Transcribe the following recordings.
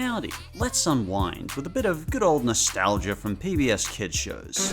Howdy, let's unwind with a bit of good old nostalgia from PBS Kids shows.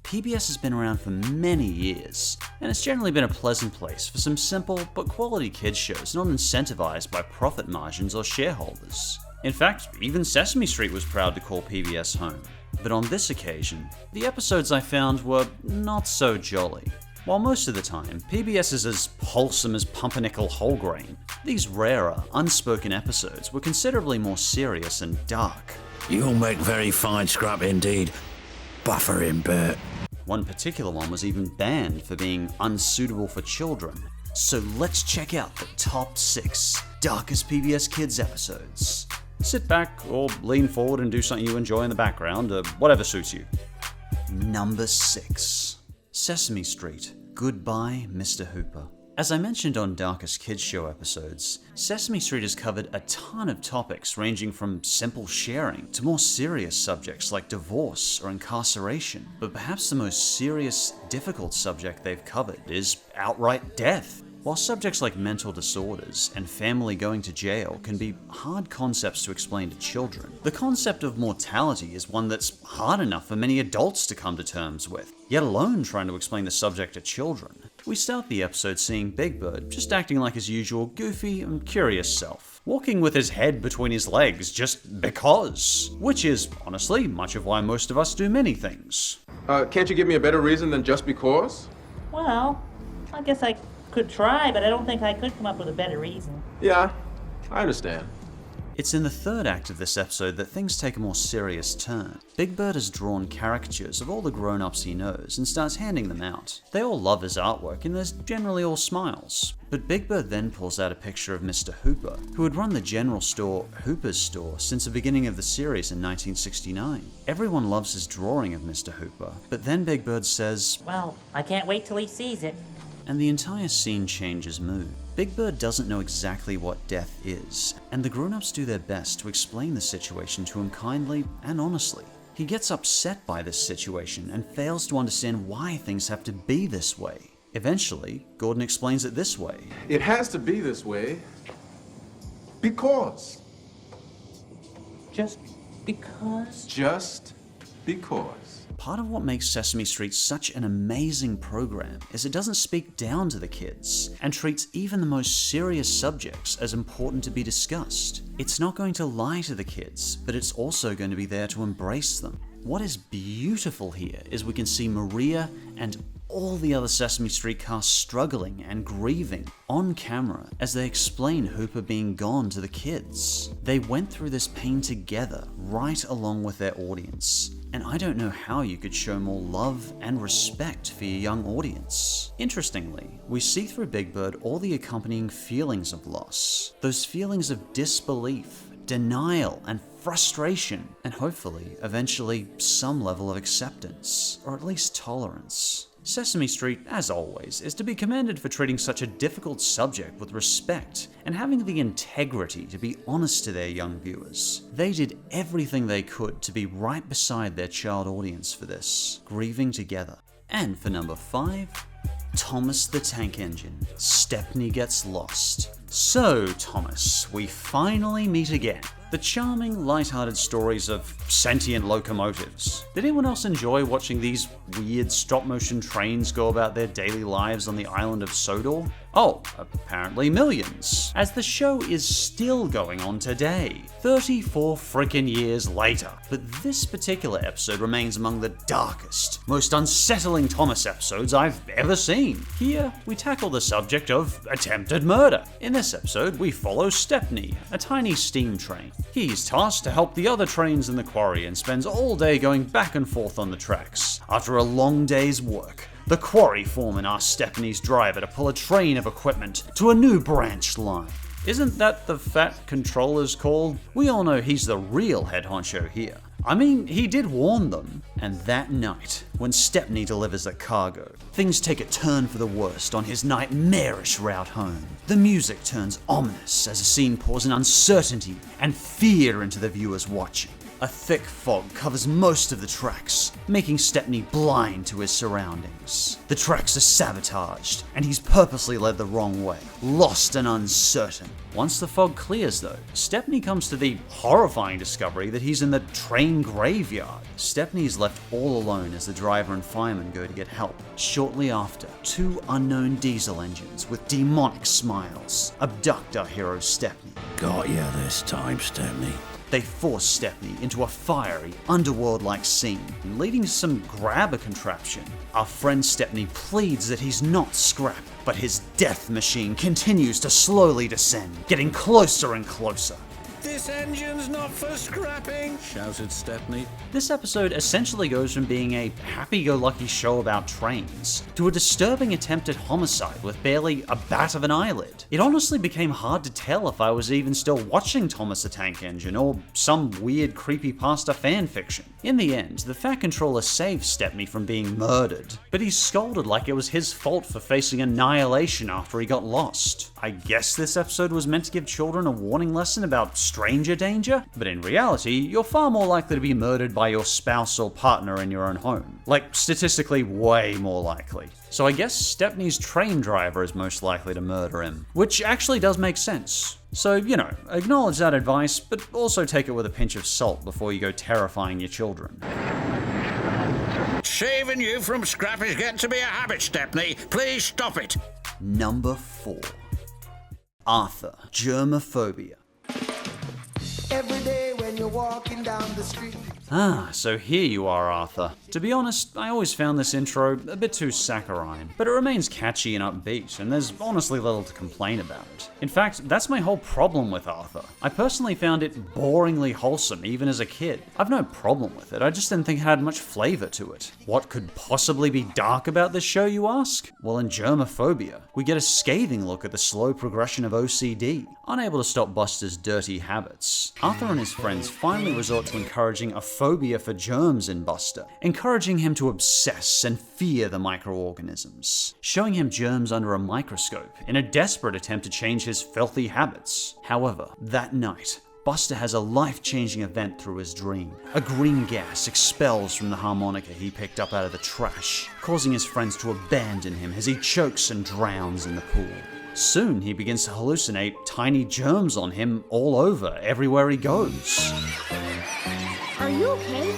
PBS has been around for many years, and it's generally been a pleasant place for some simple but quality kids shows not incentivized by profit margins or shareholders. In fact, even Sesame Street was proud to call PBS home. But on this occasion, the episodes I found were not so jolly. While most of the time, PBS is as wholesome as pumpernickel whole grain, these rarer, unspoken episodes were considerably more serious and dark. You'll make very fine scrap indeed. Buffering Bert. One particular one was even banned for being unsuitable for children. So let's check out the top 6 darkest PBS Kids episodes. Sit back or lean forward and do something you enjoy in the background, or whatever suits you. Number 6. Sesame Street, Goodbye, Mr. Hooper. As I mentioned on Darkest Kids Show episodes, Sesame Street has covered a ton of topics ranging from simple sharing to more serious subjects like divorce or incarceration. But perhaps the most serious, difficult subject they've covered is outright death. While subjects like mental disorders and family going to jail can be hard concepts to explain to children, the concept of mortality is one that's hard enough for many adults to come to terms with, yet alone trying to explain the subject to children. We start the episode seeing Big Bird just acting like his usual goofy and curious self, walking with his head between his legs just because, which is, honestly, much of why most of us do many things. Can't you give me a better reason than just because? Well, I guess I could try, but I don't think I could come up with a better reason. Yeah, I understand. It's in the third act of this episode that things take a more serious turn. Big Bird has drawn caricatures of all the grown-ups he knows and starts handing them out. They all love his artwork and there's generally all smiles. But Big Bird then pulls out a picture of Mr. Hooper, who had run the general store Hooper's Store since the beginning of the series in 1969. Everyone loves his drawing of Mr. Hooper, but then Big Bird says, Well, I can't wait till he sees it. And the entire scene changes mood. Big Bird doesn't know exactly what death is, and the grown-ups do their best to explain the situation to him kindly and honestly. He gets upset by this situation and fails to understand why things have to be this way. Eventually, Gordon explains it this way. It has to be this way because. Just because? Just because. Part of what makes Sesame Street such an amazing program is it doesn't speak down to the kids and treats even the most serious subjects as important to be discussed. It's not going to lie to the kids, but it's also going to be there to embrace them. What is beautiful here is we can see Maria and all the other Sesame Street cast struggling and grieving on camera as they explain Hooper being gone to the kids. They went through this pain together, right along with their audience. And I don't know how you could show more love and respect for your young audience. Interestingly, we see through Big Bird all the accompanying feelings of loss. Those feelings of disbelief, denial, and frustration, and hopefully, eventually, some level of acceptance, or at least tolerance. Sesame Street, as always, is to be commended for treating such a difficult subject with respect and having the integrity to be honest to their young viewers. They did everything they could to be right beside their child audience for this, grieving together. And for number 5, Thomas the Tank Engine, Stepney Gets Lost. So, Thomas, we finally meet again. The charming, light-hearted stories of sentient locomotives. Did anyone else enjoy watching these weird stop-motion trains go about their daily lives on the island of Sodor? Oh, apparently millions. As the show is still going on today, 34 frickin' years later. But this particular episode remains among the darkest, most unsettling Thomas episodes I've ever seen. Here, we tackle the subject of attempted murder. In this episode, we follow Stepney, a tiny steam train. He's tasked to help the other trains in the quarry and spends all day going back and forth on the tracks. After a long day's work, the quarry foreman asks Stepney's driver to pull a train of equipment to a new branch line. Isn't that the fat controller's call? We all know he's the real head honcho here. I mean, he did warn them. And that night, when Stepney delivers the cargo, things take a turn for the worst on his nightmarish route home. The music turns ominous as the scene pours an uncertainty and fear into the viewers watching. A thick fog covers most of the tracks, making Stepney blind to his surroundings. The tracks are sabotaged, and he's purposely led the wrong way, lost and uncertain. Once the fog clears though, Stepney comes to the horrifying discovery that he's in the train graveyard. Stepney is left all alone as the driver and fireman go to get help. Shortly after, two unknown diesel engines with demonic smiles abduct our hero Stepney. Got ya this time, Stepney. They force Stepney into a fiery, underworld-like scene, leading to some grabber contraption. Our friend Stepney pleads that he's not scrap, but his death machine continues to slowly descend, getting closer and closer. This engine's not for scrapping, shouted Stepney. This episode essentially goes from being a happy-go-lucky show about trains to a disturbing attempt at homicide with barely a bat of an eyelid. It honestly became hard to tell if I was even still watching Thomas the Tank Engine or some weird creepypasta fanfiction. In the end, the Fat Controller saves Stepney from being murdered, but he's scolded like it was his fault for facing annihilation after he got lost. I guess this episode was meant to give children a warning lesson about stranger danger, but in reality, you're far more likely to be murdered by your spouse or partner in your own home. Like, statistically way more likely. So I guess Stepney's train driver is most likely to murder him, which actually does make sense. So, acknowledge that advice, but also take it with a pinch of salt before you go terrifying your children. Saving you from scrap is getting to be a habit, Stepney. Please stop it. Number 4. Arthur, Germophobia. Every day when you're walking down the street. So here you are, Arthur. To be honest, I always found this intro a bit too saccharine, but it remains catchy and upbeat, and there's honestly little to complain about. In fact, that's my whole problem with Arthur. I personally found it boringly wholesome even as a kid. I've no problem with it, I just didn't think it had much flavor to it. What could possibly be dark about this show, you ask? Well, in Germophobia, we get a scathing look at the slow progression of OCD. Unable to stop Buster's dirty habits, Arthur and his friends finally resort to encouraging a phobia for germs in Buster, encouraging him to obsess and fear the microorganisms, showing him germs under a microscope in a desperate attempt to change his filthy habits. However, that night, Buster has a life-changing event through his dream. A green gas expels from the harmonica he picked up out of the trash, causing his friends to abandon him as he chokes and drowns in the pool. Soon, he begins to hallucinate tiny germs on him all over, everywhere he goes. Are you okay?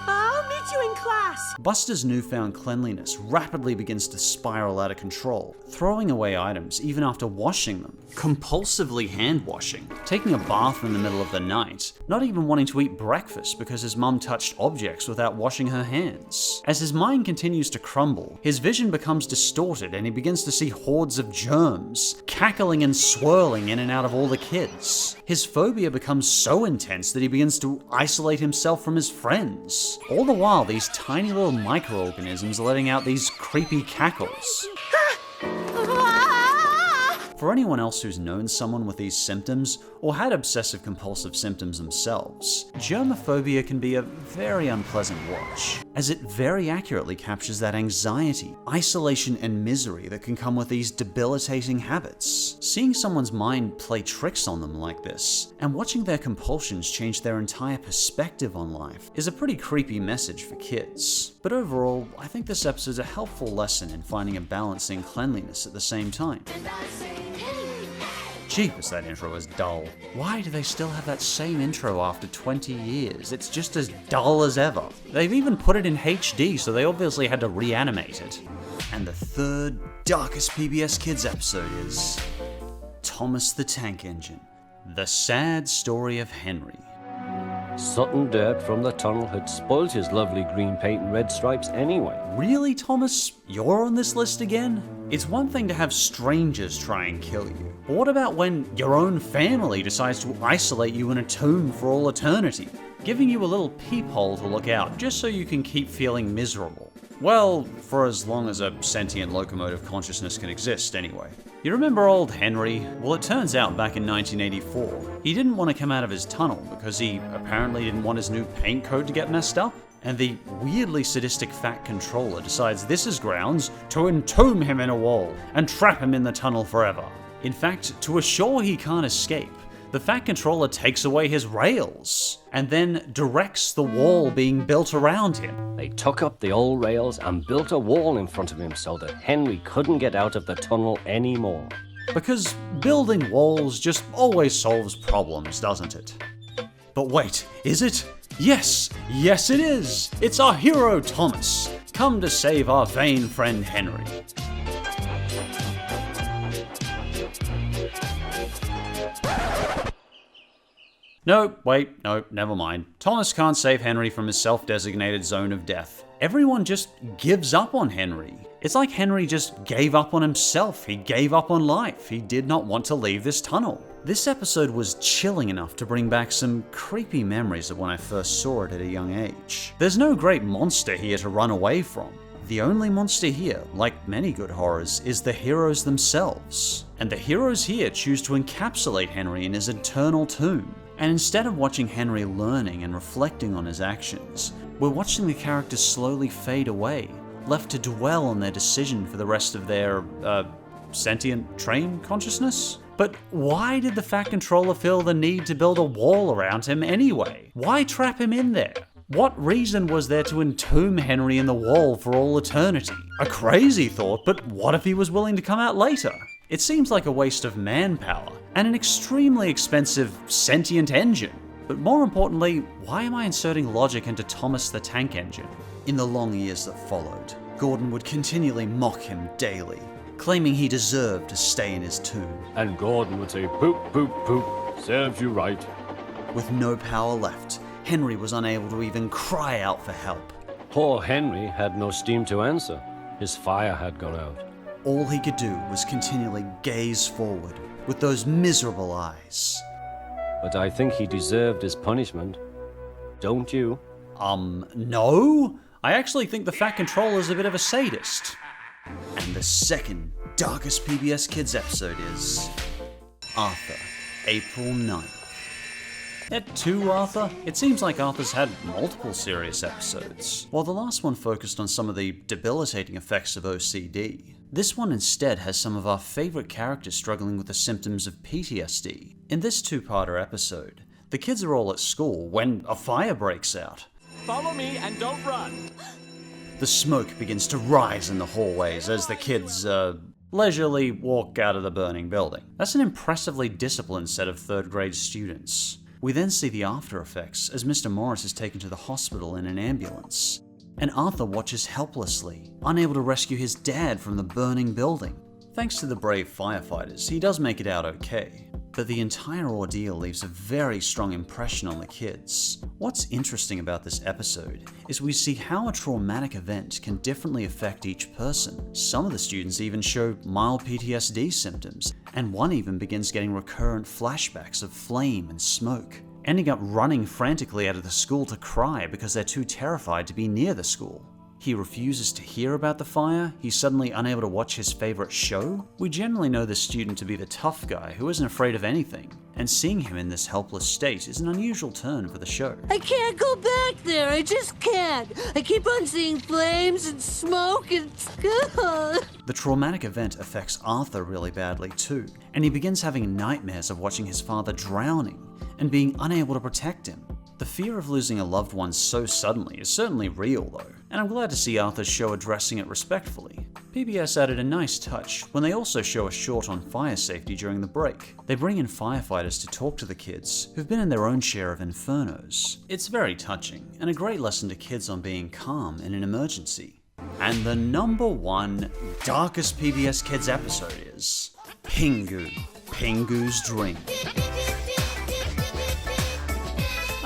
I'll meet you in class. Buster's newfound cleanliness rapidly begins to spiral out of control, throwing away items even after washing them, compulsively hand washing, taking a bath in the middle of the night, not even wanting to eat breakfast because his mum touched objects without washing her hands. As his mind continues to crumble, his vision becomes distorted and he begins to see hordes of germs, cackling and swirling in and out of all the kids. His phobia becomes so intense that he begins to isolate himself from his friends. All the while, these tiny little microorganisms are letting out these creepy cackles. For anyone else who's known someone with these symptoms, or had obsessive-compulsive symptoms themselves, Germophobia can be a very unpleasant watch, as it very accurately captures that anxiety, isolation, and misery that can come with these debilitating habits. Seeing someone's mind play tricks on them like this, and watching their compulsions change their entire perspective on life, is a pretty creepy message for kids. But overall, I think this episode's a helpful lesson in finding a balance in cleanliness at the same time. Jeepers, that intro is dull. Why do they still have that same intro after 20 years? It's just as dull as ever. They've even put it in HD, so they obviously had to reanimate it. And the third darkest PBS Kids episode is Thomas the Tank Engine, The Sad Story of Henry. Sudden dirt from the tunnel had spoilt his lovely green paint and red stripes anyway. Really, Thomas? You're on this list again? It's one thing to have strangers try and kill you, but what about when your own family decides to isolate you in a tomb for all eternity, giving you a little peephole to look out just so you can keep feeling miserable? Well, for as long as a sentient locomotive consciousness can exist, anyway. You remember old Henry? Well, it turns out back in 1984, he didn't want to come out of his tunnel because he apparently didn't want his new paint coat to get messed up. And the weirdly sadistic Fat Controller decides this is grounds to entomb him in a wall and trap him in the tunnel forever. In fact, to assure he can't escape, The Fat Controller takes away his rails, and then directs the wall being built around him. They took up the old rails and built a wall in front of him so that Henry couldn't get out of the tunnel anymore. Because building walls just always solves problems, doesn't it? But wait, is it? Yes it is! It's our hero Thomas, come to save our vain friend Henry. No, never mind. Thomas can't save Henry from his self-designated zone of death. Everyone just gives up on Henry. It's like Henry just gave up on himself. He gave up on life. He did not want to leave this tunnel. This episode was chilling enough to bring back some creepy memories of when I first saw it at a young age. There's no great monster here to run away from. The only monster here, like many good horrors, is the heroes themselves. And the heroes here choose to encapsulate Henry in his eternal tomb. And instead of watching Henry learning and reflecting on his actions, we're watching the characters slowly fade away, left to dwell on their decision for the rest of their, sentient train consciousness? But why did the Fat Controller feel the need to build a wall around him anyway? Why trap him in there? What reason was there to entomb Henry in the wall for all eternity? A crazy thought, but what if he was willing to come out later? It seems like a waste of manpower, and an extremely expensive sentient engine. But more importantly, why am I inserting logic into Thomas the Tank Engine? In the long years that followed, Gordon would continually mock him daily, claiming he deserved to stay in his tomb. And Gordon would say, poop, poop, poop, serves you right. With no power left, Henry was unable to even cry out for help. Poor Henry had no steam to answer. His fire had gone out. All he could do was continually gaze forward with those miserable eyes. But I think he deserved his punishment. Don't you? No? I actually think the Fat Controller's a bit of a sadist. And the second darkest PBS Kids episode is Arthur, April 9th. At 2, Arthur? It seems like Arthur's had multiple serious episodes. While the last one focused on some of the debilitating effects of OCD, this one instead has some of our favourite characters struggling with the symptoms of PTSD. In this 2-parter episode, the kids are all at school when a fire breaks out. Follow me and don't run. The smoke begins to rise in the hallways as the kids, leisurely walk out of the burning building. That's an impressively disciplined set of 3rd grade students. We then see the after effects as Mr. Morris is taken to the hospital in an ambulance, and Arthur watches helplessly, unable to rescue his dad from the burning building. Thanks to the brave firefighters, he does make it out okay, but the entire ordeal leaves a very strong impression on the kids. What's interesting about this episode is we see how a traumatic event can differently affect each person. Some of the students even show mild PTSD symptoms, and one even begins getting recurrent flashbacks of flame and smoke, ending up running frantically out of the school to cry because they're too terrified to be near the school. He refuses to hear about the fire, he's suddenly unable to watch his favorite show. We generally know this student to be the tough guy who isn't afraid of anything, and seeing him in this helpless state is an unusual turn for the show. I can't go back there, I just can't. I keep on seeing flames and smoke and... The traumatic event affects Arthur really badly too, and he begins having nightmares of watching his father drowning and being unable to protect him. The fear of losing a loved one so suddenly is certainly real though, and I'm glad to see Arthur's show addressing it respectfully. PBS added a nice touch when they also show a short on fire safety during the break. They bring in firefighters to talk to the kids, who've been in their own share of infernos. It's very touching, and a great lesson to kids on being calm in an emergency. And the number 1 darkest PBS Kids episode is Pingu, Pingu's Dream.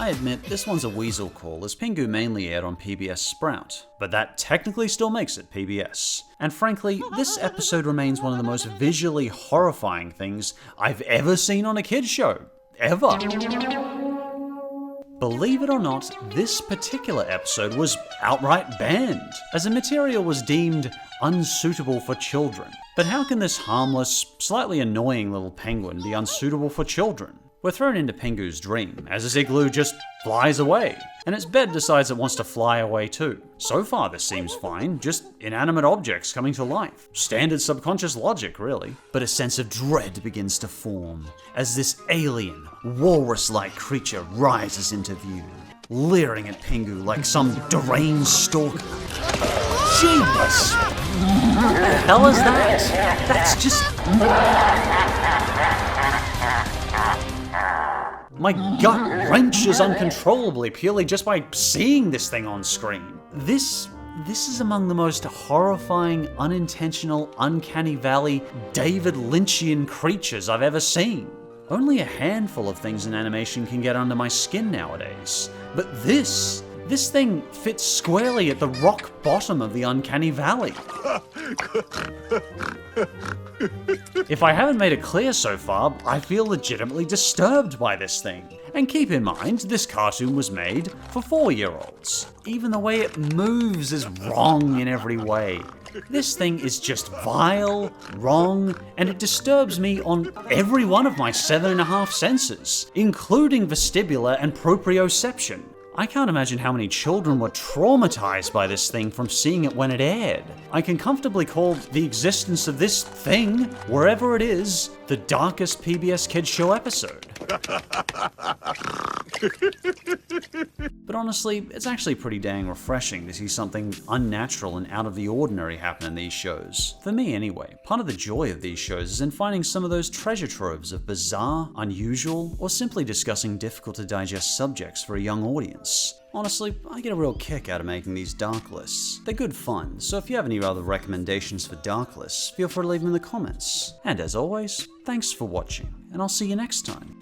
I admit, this one's a weasel call as Pingu mainly aired on PBS Sprout, but that technically still makes it PBS. And frankly, this episode remains one of the most visually horrifying things I've ever seen on a kids show. Ever. Believe it or not, this particular episode was outright banned, as the material was deemed unsuitable for children. But how can this harmless, slightly annoying little penguin be unsuitable for children? We're thrown into Pingu's dream as his igloo just flies away, and its bed decides it wants to fly away too. So far this seems fine, just inanimate objects coming to life. Standard subconscious logic, really. But a sense of dread begins to form as this alien, walrus-like creature rises into view, leering at Pingu like some deranged stalker. Jeebus! What the hell is that? That's just... My gut wrenches uncontrollably purely just by seeing this thing on screen. This is among the most horrifying, unintentional, uncanny valley, David Lynchian creatures I've ever seen. Only a handful of things in animation can get under my skin nowadays. But this thing fits squarely at the rock bottom of the uncanny valley. If I haven't made it clear so far, I feel legitimately disturbed by this thing. And keep in mind, this cartoon was made for 4-year-olds. Even the way it moves is wrong in every way. This thing is just vile, wrong, and it disturbs me on every one of my 7.5 senses, including vestibular and proprioception. I can't imagine how many children were traumatized by this thing from seeing it when it aired. I can comfortably call the existence of this thing, wherever it is, the darkest PBS Kids show episode. But honestly, it's actually pretty dang refreshing to see something unnatural and out of the ordinary happen in these shows. For me anyway, part of the joy of these shows is in finding some of those treasure troves of bizarre, unusual, or simply discussing difficult to digest subjects for a young audience. Honestly, I get a real kick out of making these dark lists. They're good fun, so if you have any other recommendations for dark lists, feel free to leave them in the comments. And as always, thanks for watching, and I'll see you next time.